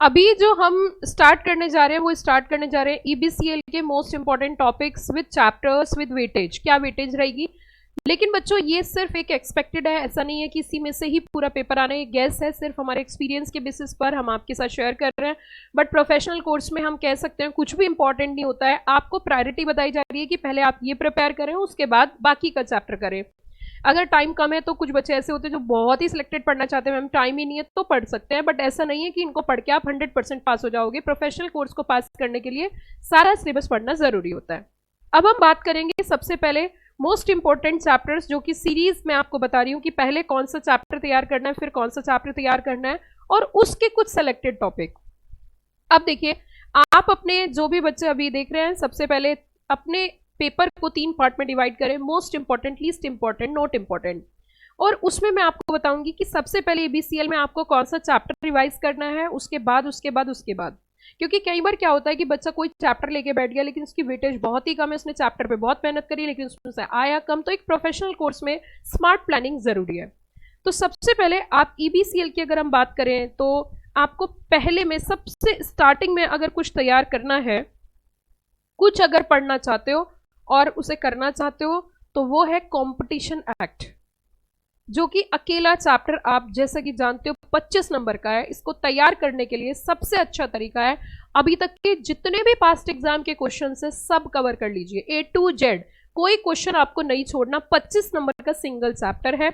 अभी जो हम स्टार्ट करने जा रहे हैं वो स्टार्ट करने जा रहे हैं ईबीसीएल के most important topics with chapters with weightage. क्या वेटेज रहेगी? लेकिन बच्चों ये सिर्फ एक एक्सपेक्टेड है, ऐसा नहीं है कि इसी में से ही पूरा पेपर आना है। गैस है, सिर्फ हमारे एक्सपीरियंस के बेसिस पर हम आपके साथ शेयर कर रहे हैं। बट प्रोफेशनल कोर्स में हम कह सकते हैं कुछ भी इंपॉर्टेंट नहीं होता है। आपको प्रायोरिटी बताई जा रही है कि पहले आप ये प्रिपेयर करें, उसके बाद बाकी का चैप्टर करें। अगर टाइम कम है तो कुछ बच्चे ऐसे होते हैं जो बहुत ही सिलेक्टेड पढ़ना चाहते हैं, मैम टाइम ही नहीं है, तो पढ़ सकते हैं। बट ऐसा नहीं है कि इनको पढ़ के आप 100% पास हो जाओगे। प्रोफेशनल कोर्स को पास करने के लिए सारा सिलेबस पढ़ना जरूरी होता है। अब हम बात करेंगे सबसे पहले मोस्ट इंपॉर्टेंट चैप्टर्स, जो कि सीरीज में आपको बता रही हूँ कि पहले कौन सा चैप्टर तैयार करना है, फिर कौन सा चैप्टर तैयार करना है, और उसके कुछ सेलेक्टेड टॉपिक। अब देखिए, आप अपने जो भी बच्चे अभी देख रहे हैं, सबसे पहले अपने पेपर को 3 पार्ट में डिवाइड करें, most important, least important, not important. और उसमें मैं आपको बताऊंगी कि सबसे पहले ईबीसीएल में आपको कौन सा चैप्टर रिवाइज करना है, उसके बाद। क्योंकि कई बार क्या होता है कि बच्चा कोई चैप्टर लेके बैठ गया लेकिन उसकी वेटेज बहुत ही कम है, उसने चैप्टर पे बहुत मेहनत करी लेकिन उसमें से आया कम। तो एक प्रोफेशनल कोर्स में स्मार्ट प्लानिंग जरूरी है। तो सबसे पहले आप ईबीसीएल की अगर हम बात करें तो आपको पहले में सबसे स्टार्टिंग में अगर कुछ तैयार करना है, कुछ अगर पढ़ना चाहते हो और उसे करना चाहते हो, तो वो है कंपटीशन एक्ट, जो कि अकेला चैप्टर आप जैसा कि जानते हो 25 नंबर का है। इसको तैयार करने के लिए सबसे अच्छा तरीका है, अभी तक के जितने भी पास्ट एग्जाम के क्वेश्चन है सब कवर कर लीजिए, A to Z, कोई क्वेश्चन आपको नहीं छोड़ना। 25 नंबर का सिंगल चैप्टर है।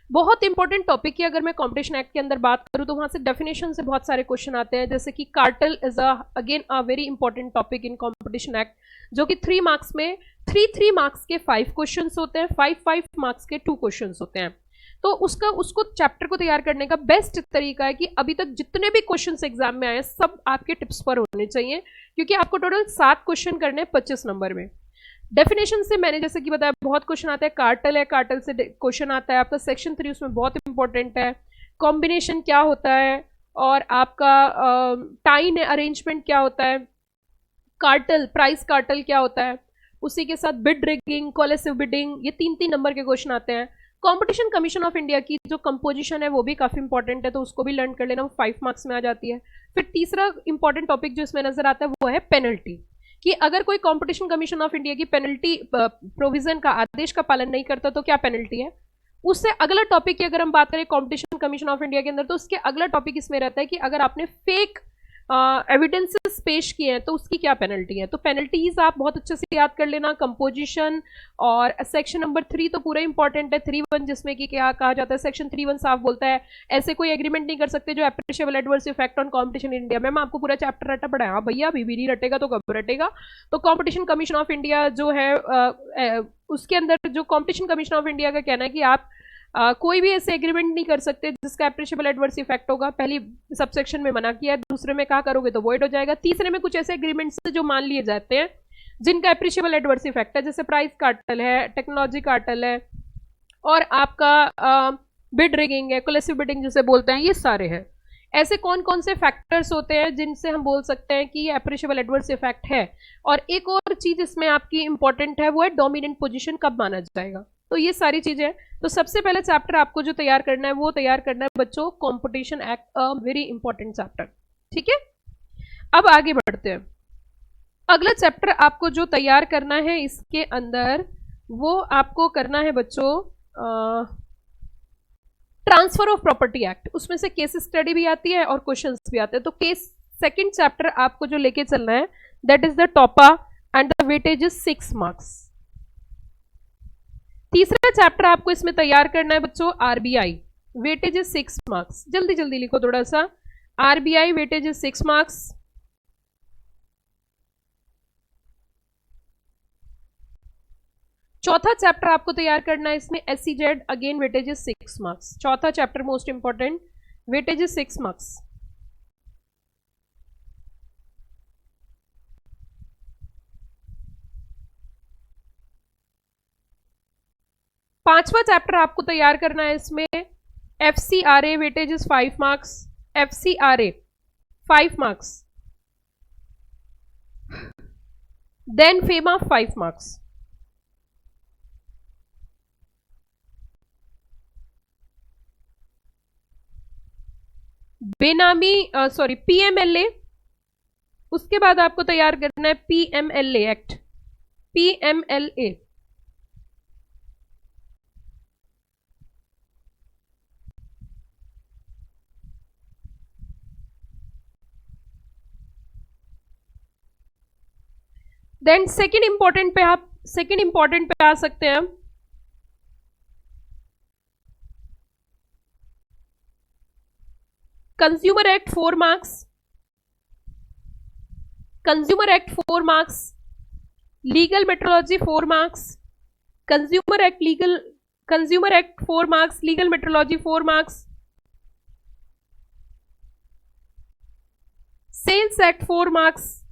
बहुत इंपॉर्टेंट टॉपिक की अगर मैं कंपटीशन एक्ट के अंदर बात करूं तो वहां से डेफिनेशन से बहुत सारे क्वेश्चन आते हैं, जैसे कि cartel is again a very important topic in competition act, जो कि 3 मार्क्स में 3 मार्क्स के 5 क्वेश्चन होते हैं, 5 मार्क्स के 2 क्वेश्चन होते हैं। तो उसको चैप्टर को तैयार करने का बेस्ट तरीका है कि अभी तक जितने भी क्वेश्चन एग्जाम में आए सब आपके टिप्स पर होने चाहिए, क्योंकि आपको टोटल 7 क्वेश्चन करने हैं 25 नंबर में। डेफिनेशन से मैंने जैसे कि बताया बहुत क्वेश्चन आता है, कार्टेल है, कार्टेल से क्वेश्चन आता है आपका सेक्शन 3, उसमें बहुत इंपॉर्टेंट है। कॉम्बिनेशन क्या होता है, और आपका टाइम अरेंजमेंट क्या होता है, कार्टेल, प्राइस कार्टेल क्या होता है, उसी के साथ बिड रिगिंग, कोलेसिव बिडिंग, ये 3 नंबर के क्वेश्चन आते हैं। कंपटीशन कमीशन ऑफ इंडिया की जो कंपोजिशन है वो भी काफी इंपॉर्टेंट है, तो उसको भी लर्न कर लेना, वो 5 मार्क्स में आ जाती है। फिर तीसरा इंपॉर्टेंट टॉपिक जो इसमें नजर आता है वो है पेनल्टी, कि अगर कोई कंपटीशन कमीशन ऑफ इंडिया की पेनल्टी प्रोविजन का, आदेश का पालन नहीं करता तो क्या पेनल्टी है। उससे अगला टॉपिक की अगर हम बात करें कंपटीशन कमीशन ऑफ इंडिया के अंदर, तो उसके अगला टॉपिक इसमें रहता है कि अगर आपने फेक एविडेंसेस पेश किए हैं तो उसकी क्या पेनल्टी है। तो पेनल्टीज आप बहुत अच्छे से याद कर लेना। कंपोजिशन और सेक्शन नंबर 3 तो पूरा इंपॉर्टेंट है, 3(1), जिसमें कि क्या कहा जाता है, सेक्शन 3(1) साफ बोलता है ऐसे कोई एग्रीमेंट नहीं कर सकते जो appreciable adverse effect on competition in India. Ma'am आपको पूरा चैप्टर रटा पड़ा है? हाँ भैया, अभी भी नहीं रटेगा तो कब रटेगा। तो कंपटीशन कमीशन ऑफ इंडिया जो है उसके अंदर जो कंपटीशन कमीशन ऑफ इंडिया का कहना है कि आप कोई भी ऐसे एग्रीमेंट नहीं कर सकते जिसका एप्रिशिएबल एडवर्स इफेक्ट होगा। पहली सबसेक्शन में मना किया है, दूसरे में कहा करोगे तो वॉइड हो जाएगा, तीसरे में कुछ ऐसे एग्रीमेंट्स जो मान लिए जाते हैं जिनका एप्रिशिएबल एडवर्स इफेक्ट है, जैसे प्राइस कार्टेल है, टेक्नोलॉजी कार्टेल है, और आपका बिड रिगिंग है, कोलेसिव बिडिंग जिसे बोलते हैं, ये सारे हैं। ऐसे कौन कौन से फैक्टर्स होते हैं जिनसे हम बोल सकते हैं कि ये एप्रिशिएबल एडवर्स इफेक्ट है। और एक और चीज इसमें आपकी इंपॉर्टेंट है, वो है डोमिनेंट पोजीशन कब माना जाएगा। तो ये सारी चीजें। तो सबसे पहले चैप्टर आपको जो तैयार करना है वो तैयार करना है बच्चों competition act, a very important chapter. ठीक है, अब आगे बढ़ते हैं। अगला चैप्टर आपको जो तैयार करना है इसके अंदर, वो आपको करना है बच्चों ट्रांसफर ऑफ प्रॉपर्टी एक्ट। उसमें से केस स्टडी भी आती है और क्वेश्चंस भी आते हैं। तो केस सेकंड चैप्टर आपको जो लेके चलना है दैट इज द टॉपा and the weightage is 6 marks. तीसरा चैप्टर आपको इसमें तैयार करना है बच्चों आरबीआई, वेटेज इज 6 मार्क्स। जल्दी जल्दी लिखो थोड़ा सा, आरबीआई वेटेज इज 6 मार्क्स। चौथा चैप्टर आपको तैयार करना है इसमें SCZ, again weightage is 6 marks. चौथा chapter most important, weightage is 6 marks. पांचवा चैप्टर आपको तैयार करना है इसमें FCRA, weightage is 5 marks. FCRA 5 marks, then FEMA 5 marks. Benami sorry PMLA, उसके बाद आपको तैयार करना है PMLA act, PMLA. Then second important पे आ सकते हैं हम, consumer act 4 marks, consumer act 4 marks, legal metrology 4 marks, consumer act 4 marks, legal metrology 4 marks, sales act 4 marks,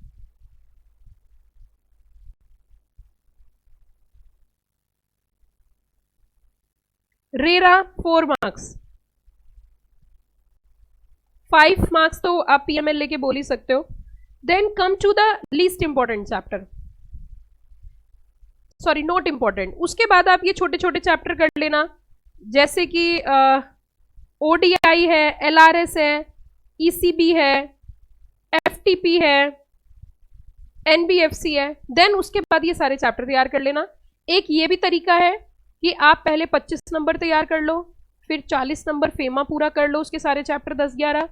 RERA 4 marks, 5 marks तो आप पीएमएलए के बोल ही सकते हो। Then come to the least important chapter, sorry not important. उसके बाद आप ये छोटे छोटे चैप्टर कर लेना, जैसे कि ओडीआई है, एलआरएस है, ईसीबी है, एफटीपी है, एनबीएफसी है। देन उसके बाद ये सारे चैप्टर तैयार कर लेना। एक ये भी तरीका है कि आप पहले 25 नंबर तैयार कर लो, फिर 40 नंबर फेमा पूरा कर लो, उसके सारे चैप्टर 10-11,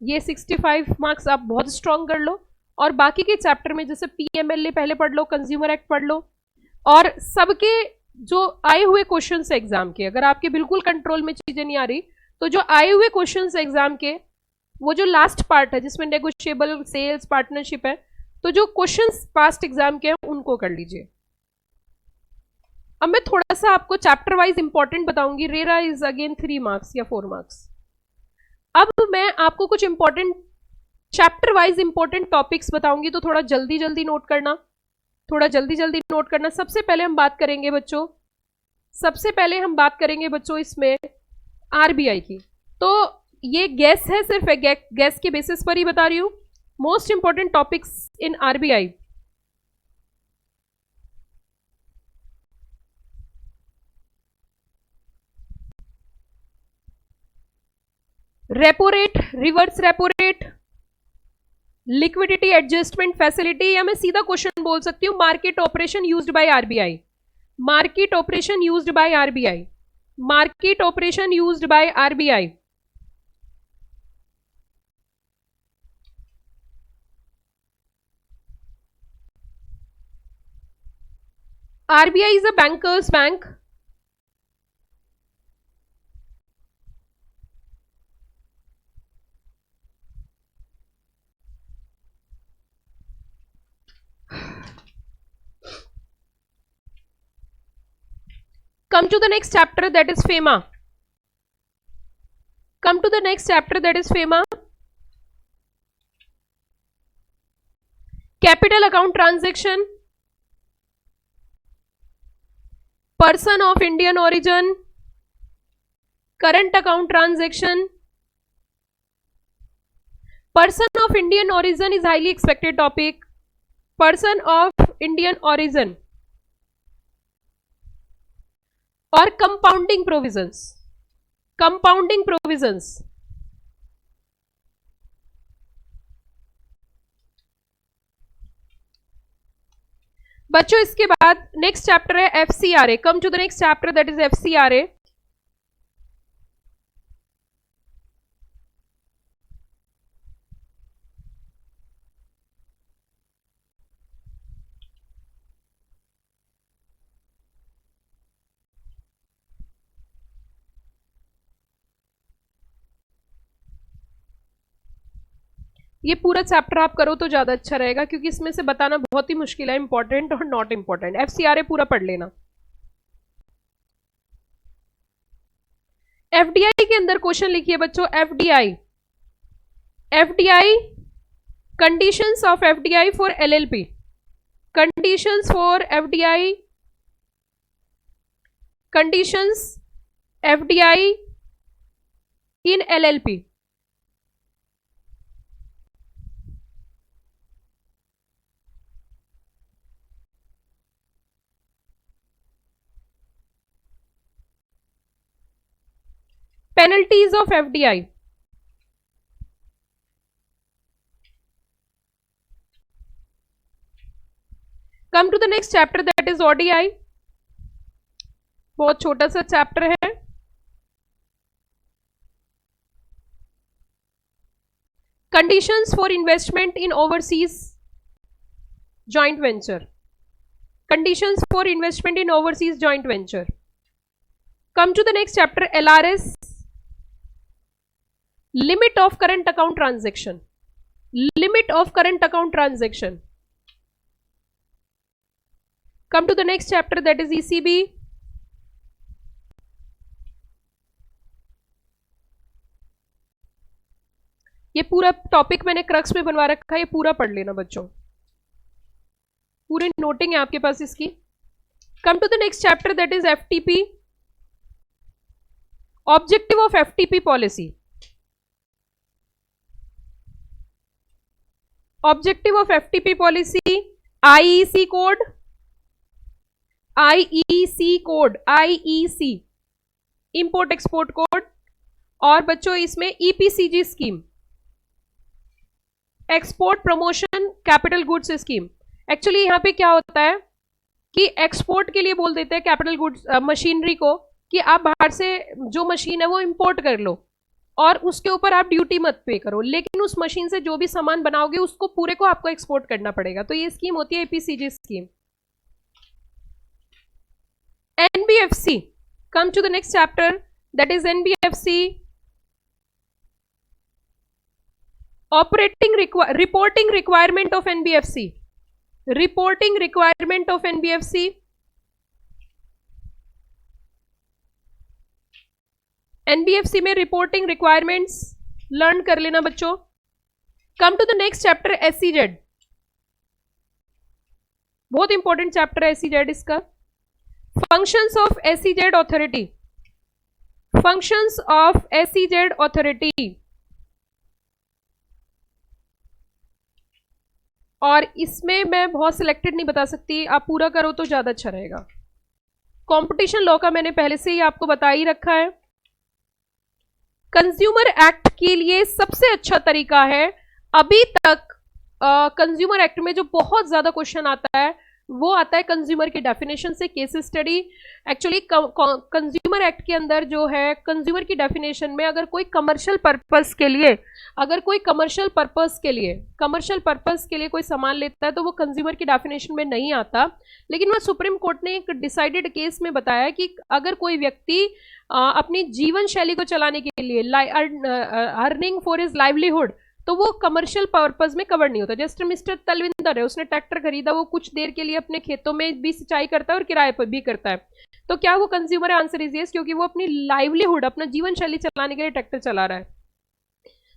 ये 65 मार्क्स आप बहुत स्ट्रॉन्ग कर लो। और बाकी के चैप्टर में जैसे पीएमएलए पहले पढ़ लो, कंज्यूमर एक्ट पढ़ लो, और सबके जो आए हुए क्वेश्चंस एग्जाम के, अगर आपके बिल्कुल कंट्रोल में चीजें नहीं आ रही तो जो आए हुए क्वेश्चंस एग्जाम के, वो जो लास्ट पार्ट है जिसमें नेगोशिएबल, सेल्स, पार्टनरशिप है, तो जो क्वेश्चंस पास्ट एग्जाम के हैं उनको कर लीजिए। अब मैं थोड़ा सा आपको चैप्टर वाइज इंपॉर्टेंट बताऊंगी। रेरा इज अगेन 3 मार्क्स या 4 मार्क्स। अब मैं आपको कुछ important chapter wise important topics बताऊंगी, तो थोड़ा जल्दी जल्दी नोट करना, थोड़ा जल्दी जल्दी नोट करना। सबसे पहले हम बात करेंगे बच्चों इसमें आरबीआई की। तो ये गैस है, सिर्फ गैस के बेसिस पर ही बता रही हूं। Most important topics in RBI, repo rate, reverse repo rate, liquidity adjustment facility, या मैं सीधा क्वेश्चन बोल सकती हूं market operation used by RBI, market operation used by RBI, market operation used by RBI. RBI is a bankers bank, come to the next chapter, that is FEMA. Come to the next chapter, that is FEMA. Capital account transaction, person of Indian origin, current account transaction. Person of Indian origin is highly expected topic. Person of Indian origin और compounding provisions, compounding provisions. बच्चों इसके बाद next chapter है FCRA. Come to the next chapter, that is FCRA. ये पूरा chapter आप करो तो ज्यादा अच्छा रहेगा, क्योंकि इसमें से बताना बहुत ही मुश्किल है, इंपॉर्टेंट और नॉट इंपॉर्टेंट। एफसीआरए पूरा पढ़ लेना। एफडीआई के अंदर क्वेश्चन लिखिए बच्चों, FDI, FDI conditions of FDI for LLP, conditions for FDI, conditions FDI in LLP. Penalties of FDI, come to the next chapter that is ODI, बहुत छोटा सा चैप्टर है। Conditions for investment in overseas joint venture, conditions for investment in overseas joint venture. Come to the next chapter LRS, limit of current account transaction, limit of current account transaction. Come to the next chapter that is ECB, ये पूरा topic मैंने crux में बनवा रखा है, ये पूरा पढ़ लेना बच्चों, पूरी नोटिंग है आपके पास इसकी। Come to the next chapter that is FTP, objective of FTP policy, objective of FTP policy, IEC code, IEC code, IEC import export code, और बच्चों इसमें EPCG scheme, export promotion capital goods scheme. Actually यहां पे क्या होता है कि export के लिए बोल देते हैं कैपिटल गुड्स मशीनरी को कि आप बाहर से जो मशीन है वो इंपोर्ट कर लो और उसके ऊपर आप ड्यूटी मत पे करो, लेकिन उस मशीन से जो भी सामान बनाओगे उसको पूरे को आपको एक्सपोर्ट करना पड़ेगा। तो ये स्कीम होती है APCG scheme. NBFC, come to the next chapter that is NBFC, operating reporting requirement of NBFC, reporting requirement of NBFC. NBFC में रिपोर्टिंग रिक्वायरमेंट्स लर्न कर लेना बच्चों। Come to the next chapter SEZ, बहुत important chapter है SEZ इसका। Functions of SEZ authority, functions of SEZ authority, और इसमें मैं बहुत सिलेक्टेड नहीं बता सकती, आप पूरा करो तो ज्यादा अच्छा रहेगा। कंपटीशन लॉ का मैंने पहले से ही आपको बता ही रखा है। कंज्यूमर एक्ट के लिए सबसे अच्छा तरीका है, अभी तक कंज्यूमर एक्ट में जो बहुत ज्यादा क्वेश्चन आता है वो आता है कंज्यूमर की डेफिनेशन से, case study. Actually consumer act के अंदर जो है कंज्यूमर की डेफिनेशन में अगर कोई कमर्शियल पर्पस के लिए, अगर कोई कमर्शियल पर्पस के लिए कोई सामान लेता है तो वो कंज्यूमर की डेफिनेशन में नहीं आता। लेकिन वह सुप्रीम कोर्ट ने एक डिसाइडेड केस में बताया कि अगर कोई व्यक्ति अपनी जीवन शैली को चलाने के लिए अर्निंग फॉर हिज लाइवलीहुड, तो वो कमर्शियल पर्पस में कवर नहीं होता। जैसे मिस्टर तलविंदर है, उसने ट्रैक्टर खरीदा, वो कुछ देर के लिए अपने खेतों में भी सिंचाई करता है और किराए पर भी करता है, तो क्या वो कंज्यूमर है? आंसर इज यस, क्योंकि वो अपनी लाइवलीहुड, अपना जीवन शैली चलाने के लिए ट्रैक्टर चला रहा है,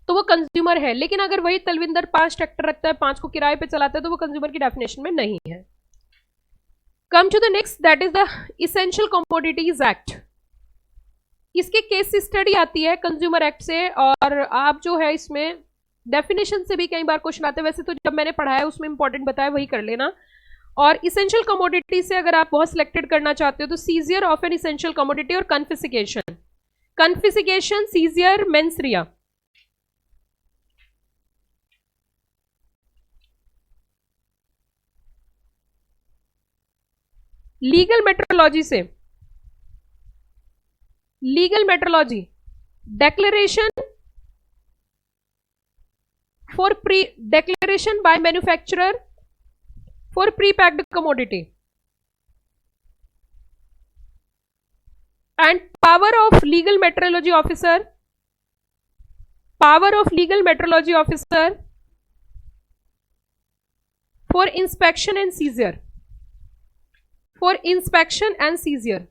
तो वो कंज्यूमर है। लेकिन अगर वही तलविंदर 5 ट्रैक्टर रखता है, 5 को किराए पे चलाता है, तो वो कंज्यूमर की डेफिनेशन में नहीं है। Come to the next that is the essential commodities act, इसके केस स्टडी आती है कंज्यूमर एक्ट से, और आप जो है इसमें डेफिनेशन से भी कई बार क्वेश्चन आते हैं। वैसे तो जब मैंने पढ़ाया उसमें इंपॉर्टेंट बताया वही कर लेना। और इसेंशियल कमोडिटी से अगर आप बहुत सिलेक्टेड करना चाहते हो तो seizure of an essential commodity और confiscation, confiscation, seizure, mens rea. Legal metrology से, legal metrology, declaration for declaration by manufacturer for pre-packed commodity, and power of legal metrology officer, power of legal metrology officer for inspection and seizure, for inspection and seizure।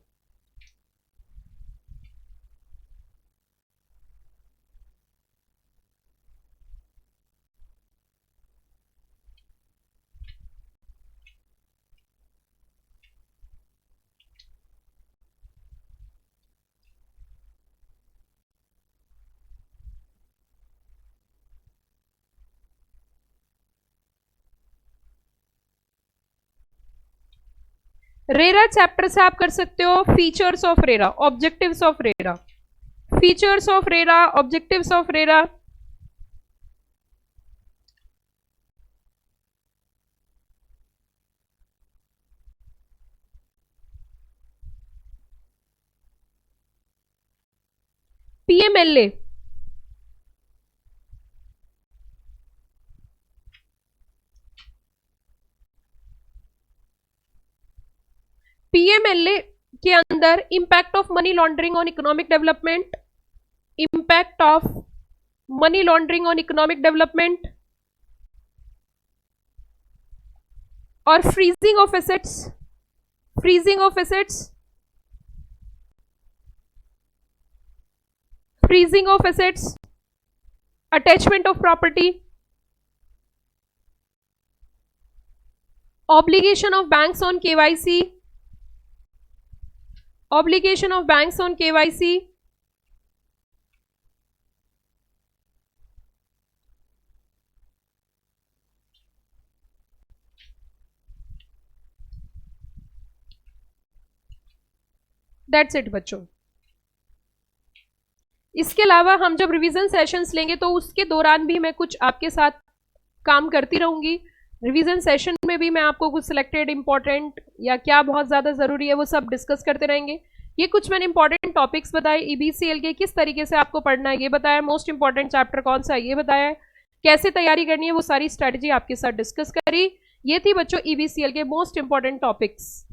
RERA chapter से आप कर सकते हो features of RERA, objectives of RERA, features of RERA, objectives of RERA. PMLA, PMLA के अंदर impact of money laundering on economic development, impact of money laundering on economic development और freezing of assets, freezing of assets, freezing of assets, attachment of property, obligation of banks on KYC, obligation of banks on KYC, that's it बच्चों। इसके अलावा हम जब revision sessions लेंगे तो उसके दौरान भी मैं कुछ आपके साथ काम करती रहूंगी। रिवीजन सेशन में भी मैं आपको कुछ सिलेक्टेड इंपॉर्टेंट या क्या बहुत ज़्यादा ज़रूरी है वो सब डिस्कस करते रहेंगे। ये कुछ मैंने इंपॉर्टेंट टॉपिक्स बताए, ईबीसीएल के किस तरीके से आपको पढ़ना है ये बताया, मोस्ट इंपॉर्टेंट चैप्टर कौन सा है ये बताया है, कैसे तैयारी करनी है वो सारी स्ट्रैटेजी आपके साथ डिस्कस करी। ये थी बच्चों ईबीसीएल के मोस्ट इंपॉर्टेंट टॉपिक्स।